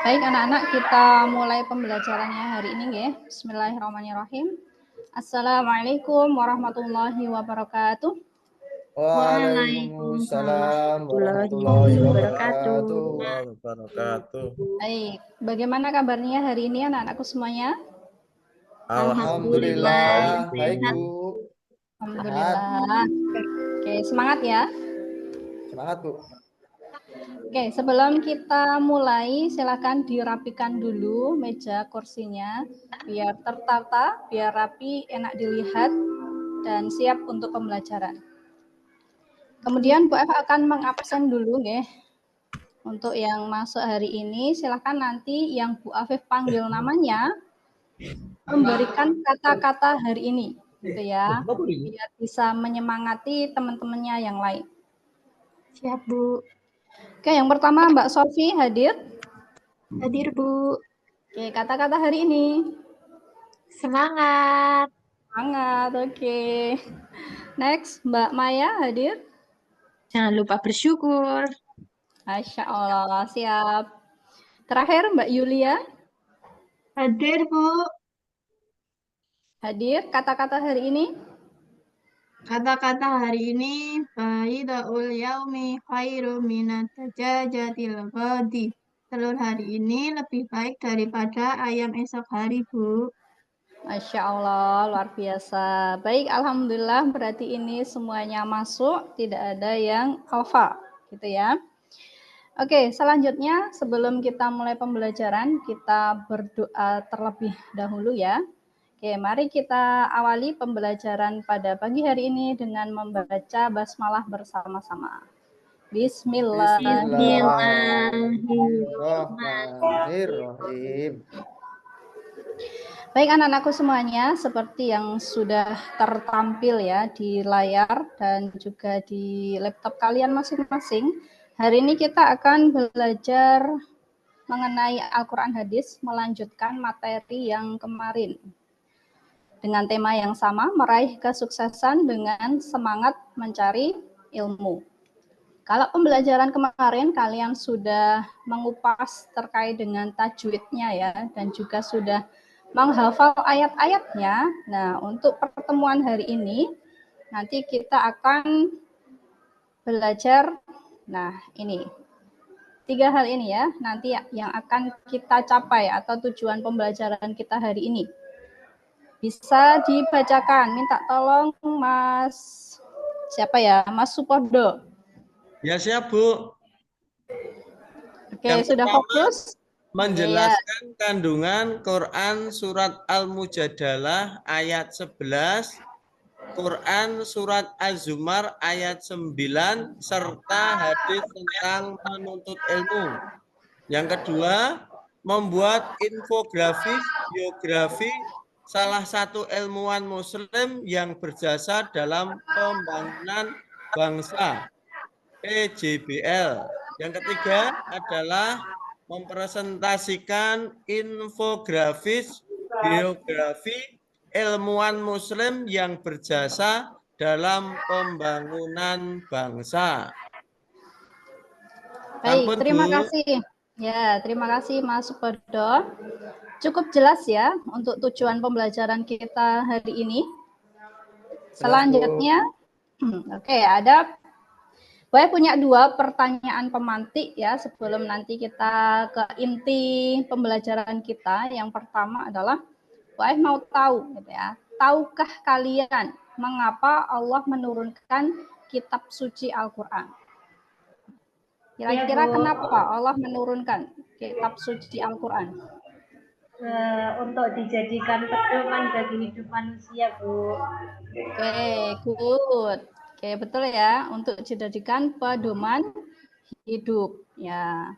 Baik anak-anak, kita mulai pembelajarannya hari ini ya. Bismillahirrahmanirrahim. Assalamualaikum warahmatullahi wabarakatuh. Waalaikumsalam warahmatullahi wabarakatuh. Baik, bagaimana kabarnya hari ini anak-anakku semuanya? Alhamdulillah, baik Bu. Alhamdulillah. Oke, semangat ya. Semangat Bu. Oke, sebelum kita mulai, silakan dirapikan dulu meja kursinya, biar tertata, biar rapi, enak dilihat, dan siap untuk pembelajaran. Kemudian Bu F akan mengabsen dulu ya. Untuk yang masuk hari ini, silakan nanti yang Bu Afif panggil namanya, memberikan kata-kata hari ini, gitu ya, biar bisa menyemangati teman-temannya yang lain. Siap, Bu. Oke, yang pertama Mbak Sofi hadir. Hadir, Bu. Oke, kata-kata hari ini. Semangat. Semangat, oke. Next, Mbak Maya hadir. Jangan lupa bersyukur. Masya Allah, siap. Terakhir, Mbak Yulia. Hadir, Bu. Hadir, kata-kata hari ini. Kata-kata hari ini, Faidaul yaumi khairu minat tajajatil ghadi. Telur hari ini lebih baik daripada ayam esok hari, Bu. Masya Allah, luar biasa. Baik, Alhamdulillah berarti ini semuanya masuk, tidak ada yang alfa, gitu ya. Oke, selanjutnya sebelum kita mulai pembelajaran, kita berdoa terlebih dahulu ya. Oke, mari kita awali pembelajaran pada pagi hari ini dengan membaca basmalah bersama-sama. Bismillahirrahmanirrahim. Baik anak-anakku semuanya, seperti yang sudah tertampil ya di layar dan juga di laptop kalian masing-masing, hari ini kita akan belajar mengenai Al-Quran Hadis, melanjutkan materi yang kemarin. Dengan tema yang sama, meraih kesuksesan dengan semangat mencari ilmu. Kalau pembelajaran kemarin kalian sudah mengupas terkait dengan tajwidnya ya, dan juga sudah menghafal ayat-ayatnya. Nah, untuk pertemuan hari ini, nanti kita akan belajar, nah ini, 3 hal ini ya, nanti yang akan kita capai atau tujuan pembelajaran kita hari ini. Bisa dibacakan, minta tolong Mas, siapa ya, Mas Supodo. Ya siap Bu. Oke, sudah fokus? Menjelaskan kandungan Quran Surat Al-Mujadalah ayat 11, Quran Surat Az-Zumar ayat 9, serta hadis tentang menuntut ilmu. Yang kedua, membuat infografis biografi salah satu ilmuwan muslim yang berjasa dalam pembangunan bangsa, PJBL. Yang ketiga adalah mempresentasikan infografis biografi ilmuwan muslim yang berjasa dalam pembangunan bangsa. Baik, terima kasih. Ya, terima kasih Mas Supodo. Cukup jelas ya untuk tujuan pembelajaran kita hari ini. Selanjutnya, oke, ada saya punya 2 pertanyaan pemantik ya sebelum nanti kita ke inti pembelajaran kita. Yang pertama adalah, saya mau tahu gitu ya, tahukah kalian mengapa Allah menurunkan kitab suci Al-Quran? Kira-kira kenapa Allah menurunkan kitab suci Al-Quran? Untuk dijadikan pedoman bagi hidup manusia, Bu. Oke, good. Oke, betul ya, untuk dijadikan pedoman hidup. Ya.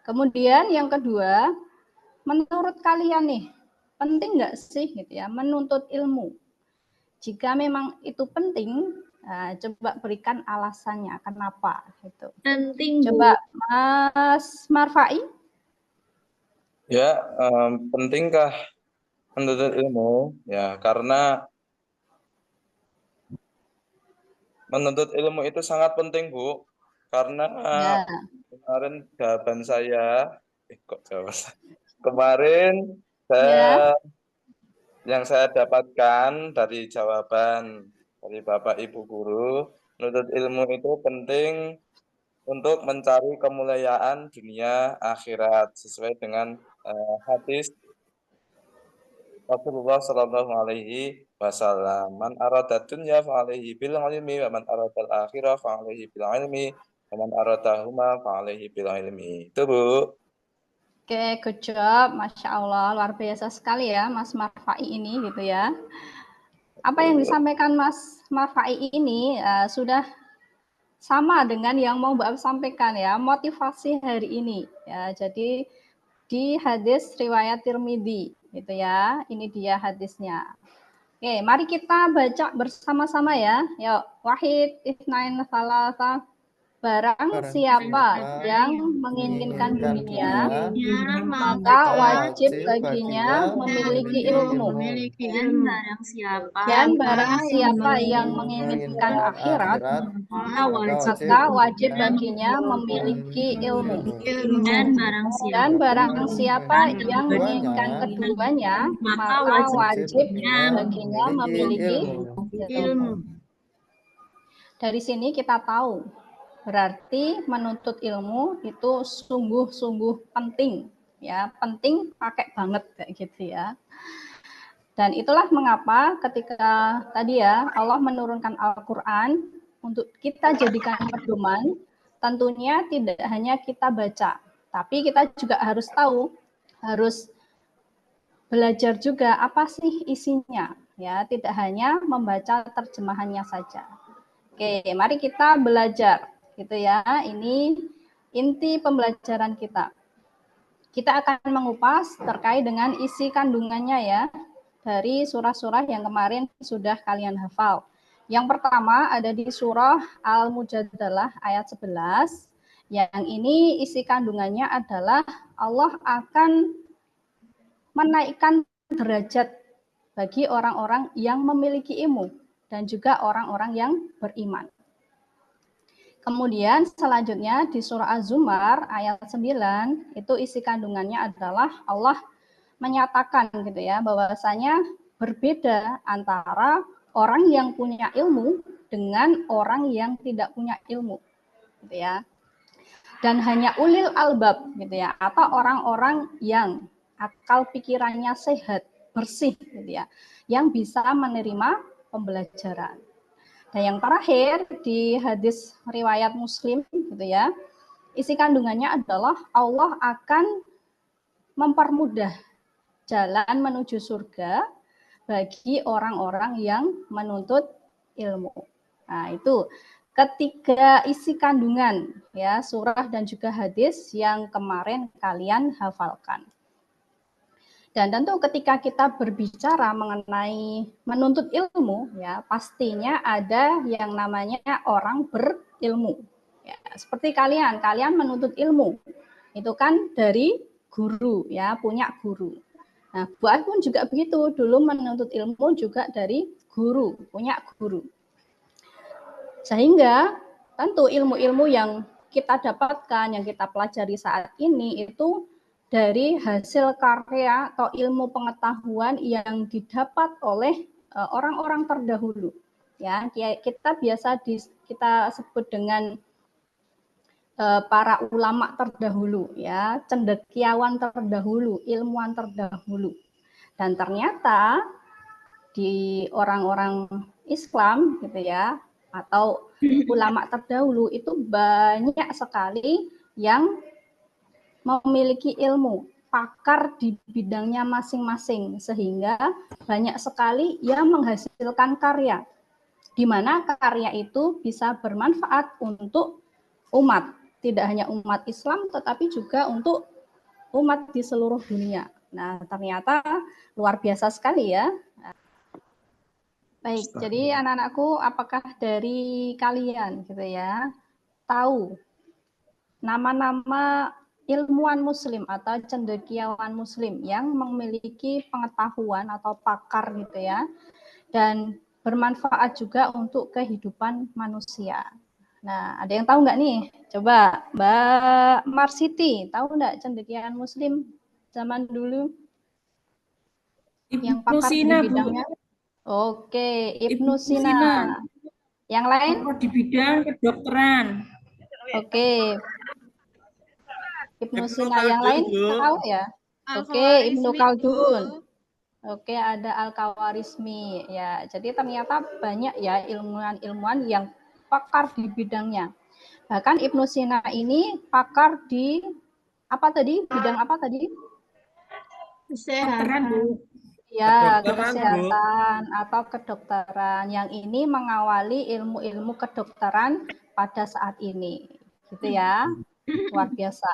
Kemudian yang kedua, menurut kalian nih, penting nggak sih gitu ya menuntut ilmu? Jika memang itu penting, nah, coba berikan alasannya kenapa gitu. Penting, coba Mas Marfai. Ya, pentingkah menuntut ilmu? Ya, karena menuntut ilmu itu sangat penting, Bu. Karena kemarin jawaban saya kok Jawa. Kemarin yang saya dapatkan dari jawaban dari Bapak Ibu guru, menuntut ilmu itu penting untuk mencari kemuliaan dunia akhirat sesuai dengan hadis Rasulullah Shallallahu Alaihi Wasallam. Man arada dunya fa alaihi bil ilmi wa man arada akhirah fa alaihi bil ilmi wa man aradahuma fa alaihi bil ilmi. Itu Bu. Oke, good job. Masya Allah, luar biasa sekali ya Mas Marfai ini gitu ya. Apa yang disampaikan Mas Marfai ini sudah sama dengan yang mau Mbak sampaikan ya, motivasi hari ini. Ya, jadi di hadis riwayat Tirmidzi gitu ya. Ini dia hadisnya. Oke, mari kita baca bersama-sama ya. Yuk, wahid, itsnain, tsalatsa. Barang siapa yang menginginkan dunia, maka wajib baginya memiliki ilmu. Dan barang siapa yang menginginkan akhirat, maka wajib baginya memiliki ilmu. Dan barang siapa yang menginginkan keduanya, maka wajib baginya memiliki ilmu. Dari sini kita tahu berarti menuntut ilmu itu sungguh-sungguh penting ya, penting pakai banget kayak gitu ya. Dan itulah mengapa ketika tadi ya Allah menurunkan Al-Qur'an untuk kita jadikan pedoman, tentunya tidak hanya kita baca, tapi kita juga harus tahu, harus belajar juga apa sih isinya ya, tidak hanya membaca terjemahannya saja. Oke, mari kita belajar gitu ya. Ini inti pembelajaran kita. Kita akan mengupas terkait dengan isi kandungannya ya dari surah-surah yang kemarin sudah kalian hafal. Yang pertama ada di surah Al-Mujadalah ayat 11. Yang ini isi kandungannya adalah Allah akan menaikkan derajat bagi orang-orang yang memiliki ilmu dan juga orang-orang yang beriman. Kemudian selanjutnya di surah Az-Zumar ayat 9 itu isi kandungannya adalah Allah menyatakan gitu ya bahwasanya berbeda antara orang yang punya ilmu dengan orang yang tidak punya ilmu gitu ya. Dan hanya ulil albab gitu ya, atau orang-orang yang akal pikirannya sehat, bersih gitu ya, yang bisa menerima pembelajaran. Dan yang terakhir di hadis riwayat Muslim gitu ya, isi kandungannya adalah Allah akan mempermudah jalan menuju surga bagi orang-orang yang menuntut ilmu. Nah, itu ketiga isi kandungan ya surah dan juga hadis yang kemarin kalian hafalkan. Dan tentu ketika kita berbicara mengenai menuntut ilmu, ya pastinya ada yang namanya orang berilmu. Ya, seperti kalian menuntut ilmu, itu kan dari guru, ya punya guru. Nah, Bu Ai pun juga begitu, dulu menuntut ilmu juga dari guru, punya guru. Sehingga tentu ilmu-ilmu yang kita dapatkan, yang kita pelajari saat ini itu dari hasil karya atau ilmu pengetahuan yang didapat oleh orang-orang terdahulu. Ya, kita biasa kita sebut dengan para ulama terdahulu, ya, cendekiawan terdahulu, ilmuwan terdahulu. Dan ternyata di orang-orang Islam, gitu ya, atau ulama terdahulu itu banyak sekali yang memiliki ilmu, pakar di bidangnya masing-masing, sehingga banyak sekali yang menghasilkan karya, di mana karya itu bisa bermanfaat untuk umat, tidak hanya umat Islam, tetapi juga untuk umat di seluruh dunia. Nah, ternyata luar biasa sekali ya. Baik, jadi anak-anakku, apakah dari kalian gitu ya, tahu nama-nama ilmuwan muslim atau cendekiawan muslim yang memiliki pengetahuan atau pakar gitu ya, dan bermanfaat juga untuk kehidupan manusia. Nah, ada yang tahu nggak nih? Coba Mbak Marsiti, tahu nggak cendekiawan Muslim zaman dulu yang Ibnu pakar di Sina, Bu. bidangnya? Oke, Ibnu Ibnu Sina. Sina. Yang lain? Pakar di bidang kedokteran. Oke, Ibnu Ibnu Sina. Yang Khaldun, lain Bu. tahu ya? Oke, Ibnu Al-Khawarizmi, Khaldun. Bu. Oke, ada Al-Khawarizmi. Ya, jadi ternyata banyak ya ilmuwan-ilmuwan yang pakar di bidangnya. Bahkan Ibnu Sina ini pakar di apa tadi? Bidang apa tadi? Kedokteran, Bu. Ya, Kedokteran, Bu. kesehatan atau kedokteran. Yang ini mengawali ilmu-ilmu kedokteran pada saat ini. Gitu ya. Luar biasa.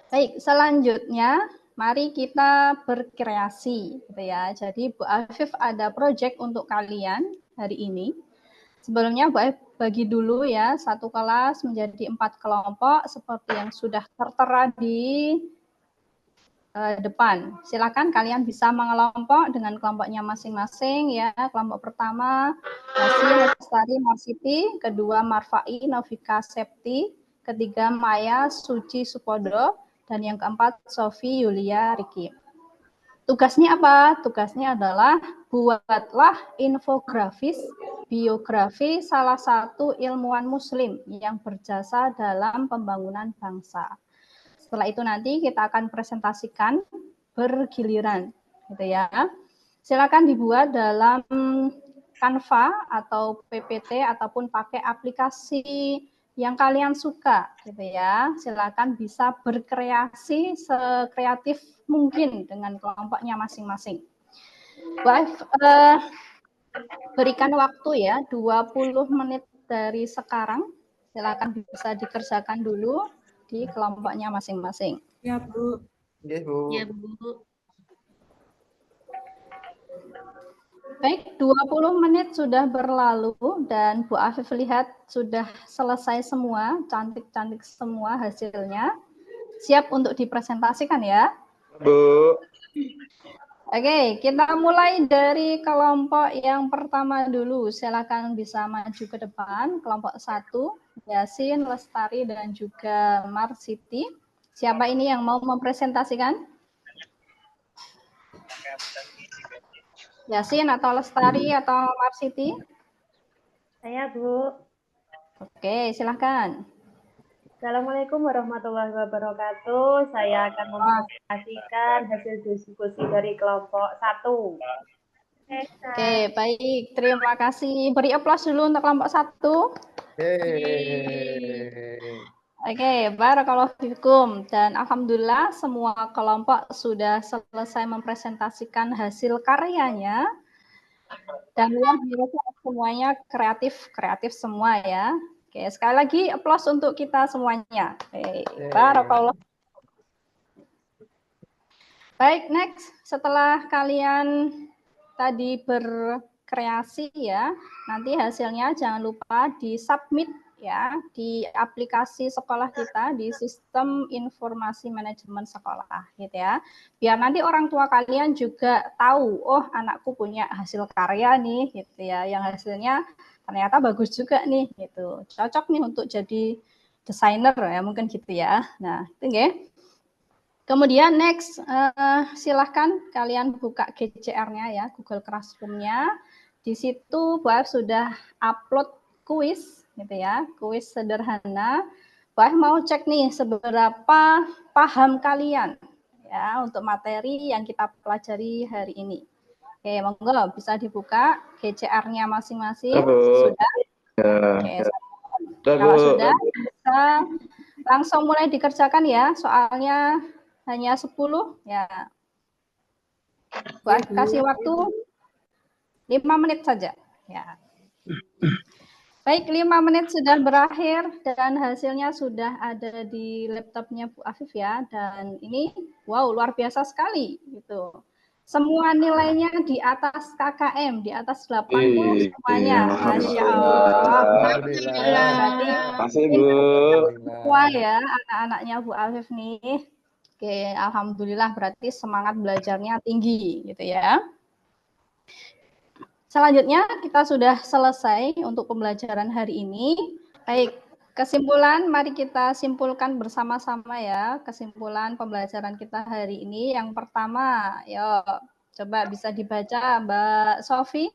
Baik, selanjutnya mari kita berkreasi gitu ya. Jadi Bu Afif ada project untuk kalian hari ini. Sebelumnya Bu Afif bagi dulu ya satu kelas menjadi 4 kelompok seperti yang sudah tertera di depan. Silakan kalian bisa mengelompok dengan kelompoknya masing-masing ya. Kelompok pertama Yasin Lestari Marsiti, kedua Marfai Novika Septi, ketiga Maya Suci Supodo, dan yang keempat Sofi Yulia Riki. Tugasnya apa? Tugasnya adalah buatlah infografis biografi salah satu ilmuwan muslim yang berjasa dalam pembangunan bangsa. Setelah itu nanti kita akan presentasikan bergiliran, gitu ya. Silakan dibuat dalam Canva atau PPT ataupun pakai aplikasi yang kalian suka, gitu ya. Silakan bisa berkreasi sekreatif mungkin dengan kelompoknya masing-masing. Berikan waktu ya 20 menit dari sekarang. Silakan bisa dikerjakan dulu di kelompoknya masing-masing. Ya, Bu. Oke, Bu. Ya, Bu. Baik, 20 menit sudah berlalu dan Bu Afif lihat sudah selesai semua, cantik-cantik semua hasilnya. Siap untuk dipresentasikan ya? Bu. Oke, kita mulai dari kelompok yang pertama dulu. Silakan bisa maju ke depan. Kelompok 1, Yasin, Lestari, dan juga Marsiti. Siapa ini yang mau mempresentasikan? Yasin atau Lestari atau Marsiti? Saya, Bu. Oke, silakan. Assalamualaikum warahmatullahi wabarakatuh. Saya akan mempresentasikan hasil diskusi dari kelompok 1. Oke, baik. Terima kasih. Beri aplaus dulu untuk kelompok 1. Oke, barakallahu fikum. Dan alhamdulillah semua kelompok sudah selesai mempresentasikan hasil karyanya. Dan luar biasa semuanya kreatif semua ya. Oke, sekali lagi aplaus untuk kita semuanya. Oke, barakallahu. Baik, next. Setelah kalian tadi berkreasi ya, nanti hasilnya jangan lupa di-submit ya di aplikasi sekolah kita di sistem informasi manajemen sekolah gitu ya. Biar nanti orang tua kalian juga tahu, oh anakku punya hasil karya nih gitu ya, yang hasilnya ternyata bagus juga nih gitu. Cocok nih untuk jadi desainer ya mungkin gitu ya. Nah, itu ya. Kemudian next, silahkan kalian buka GCR-nya ya, Google Classroom-nya. Di situ Bu Af sudah upload kuis, gitu ya, kuis sederhana. Bu Af mau cek nih seberapa paham kalian ya untuk materi yang kita pelajari hari ini. Oke, monggo bisa dibuka GCR-nya masing-masing. Sudah? Oke, kalau sudah bisa langsung mulai dikerjakan ya, soalnya hanya 10 ya. Buat kasih waktu 5 menit saja ya. Baik, 5 menit sudah berakhir dan hasilnya sudah ada di laptopnya Bu Afif ya. Dan ini wow luar biasa sekali gitu. Semua nilainya di atas KKM, di atas 80 semuanya. Masya Allah. Berarti semua ya anak-anaknya Bu Afif nih. Oke, alhamdulillah berarti semangat belajarnya tinggi gitu ya. selanjutnya kita sudah selesai untuk pembelajaran hari ini. Baik, kesimpulan mari kita simpulkan bersama-sama ya, kesimpulan pembelajaran kita hari ini. Yang pertama, yuk coba bisa dibaca Mbak Sofi.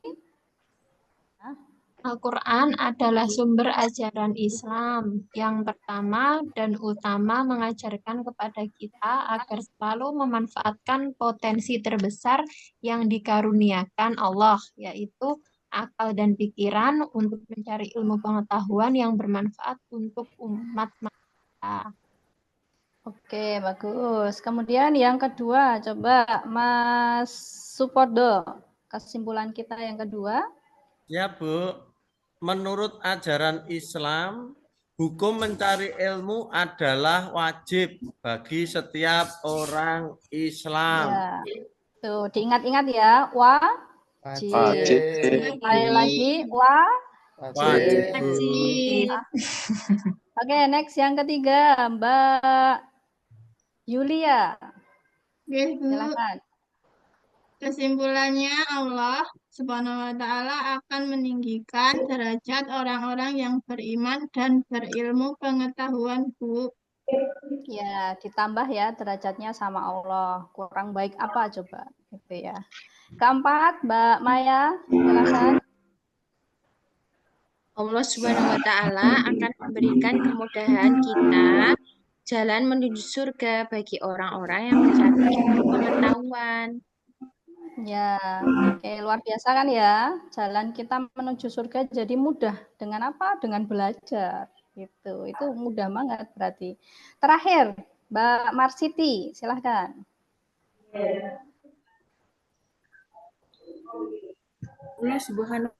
Al-Quran adalah sumber ajaran Islam yang pertama dan utama mengajarkan kepada kita agar selalu memanfaatkan potensi terbesar yang dikaruniakan Allah, yaitu akal dan pikiran untuk mencari ilmu pengetahuan yang bermanfaat untuk umat manusia. Oke, bagus. Kemudian yang kedua, coba Mas Supodo, kesimpulan kita yang kedua. Ya, Bu. Menurut ajaran Islam, hukum mencari ilmu adalah wajib bagi setiap orang Islam. Ya. Tuh, diingat-ingat ya. Wajib. Sekali lagi, Wajib. Oke, next yang ketiga, Mbak Yulia. Silakan. Kesimpulannya, Allah Subhanahu wa Ta'ala akan meninggikan derajat orang-orang yang beriman dan berilmu pengetahuan, Bu. Ya, ditambah ya derajatnya sama Allah. Kurang baik apa coba? Gitu ya. Keempat, Mbak Maya, silakan. Allah Subhanahu wa Ta'ala akan memberikan kemudahan kita jalan menuju surga bagi orang-orang yang mencari ilmu pengetahuan. Ya, oke, luar biasa kan ya. Jalan kita menuju surga jadi mudah. Dengan apa? Dengan belajar. Gitu. Itu mudah banget berarti. Terakhir, Mbak Marsiti, silahkan. Allah Subhanahu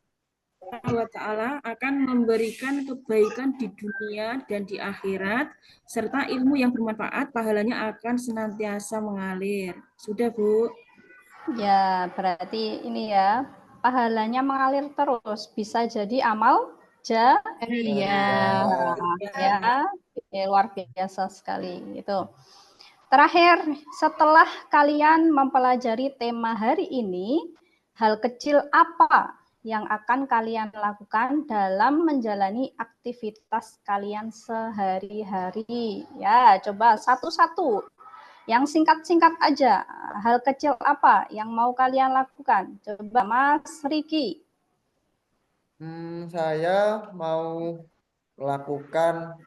wa Ta'ala akan memberikan kebaikan di dunia dan di akhirat, serta ilmu yang bermanfaat, pahalanya akan senantiasa mengalir. Sudah, Bu? Ya, berarti ini ya, pahalanya mengalir terus. Bisa jadi amal jariah. Ya, luar biasa sekali. Itu. Terakhir, setelah kalian mempelajari tema hari ini, hal kecil apa yang akan kalian lakukan dalam menjalani aktivitas kalian sehari-hari? Ya, coba satu-satu. Yang singkat-singkat aja, hal kecil apa yang mau kalian lakukan? Coba Mas Riki. Saya mau melakukan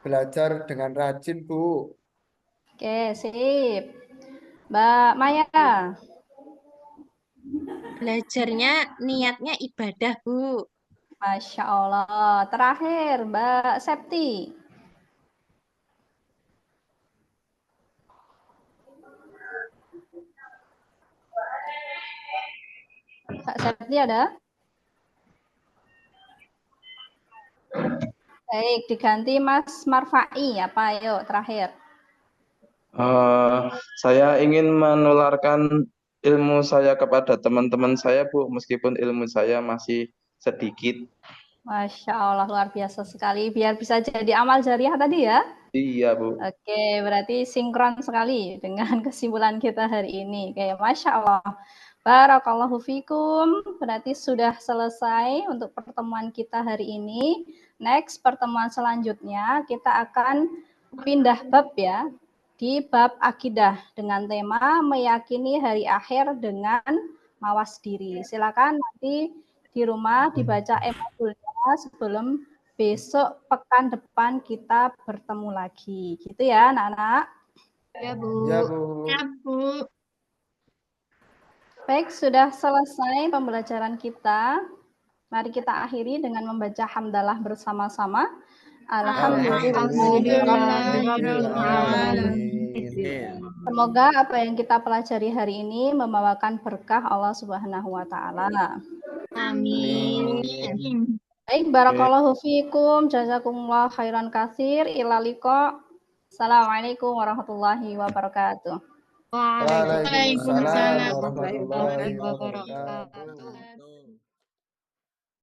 belajar dengan rajin, Bu. Oke, sip. Mbak Maya. Belajarnya niatnya ibadah, Bu. Masya Allah. Terakhir, Mbak Septi. Mbak Septi ada? Baik, diganti Mas Marfai. Apa, yuk, terakhir. Saya ingin menularkan ilmu saya kepada teman-teman saya, Bu, meskipun ilmu saya masih sedikit. Masya Allah, luar biasa sekali. Biar bisa jadi amal jariah tadi ya? Iya, Bu. Oke, berarti sinkron sekali dengan kesimpulan kita hari ini. Kayak Masya Allah. Barakallahu fikum. Berarti sudah selesai untuk pertemuan kita hari ini. Next, pertemuan selanjutnya kita akan pindah bab ya. Di bab akidah dengan tema meyakini hari akhir dengan mawas diri. Silakan nanti di rumah dibaca modulnya sebelum besok pekan depan kita bertemu lagi. Gitu ya, anak-anak. Ya, Bu. Ya, Bu. Ya, Bu. Baik, sudah selesai pembelajaran kita. Mari kita akhiri dengan membaca hamdalah bersama-sama. Semoga apa yang kita pelajari hari ini membawakan berkah Allah Subhanahu wa Ta'ala. Amin. Baik, barakallahu fikum, jazakumullah khairan katsir, ila liqa. Assalamualaikum warahmatullahi wabarakatuh. Waalaikumsalam warahmatullahi wabarakatuh.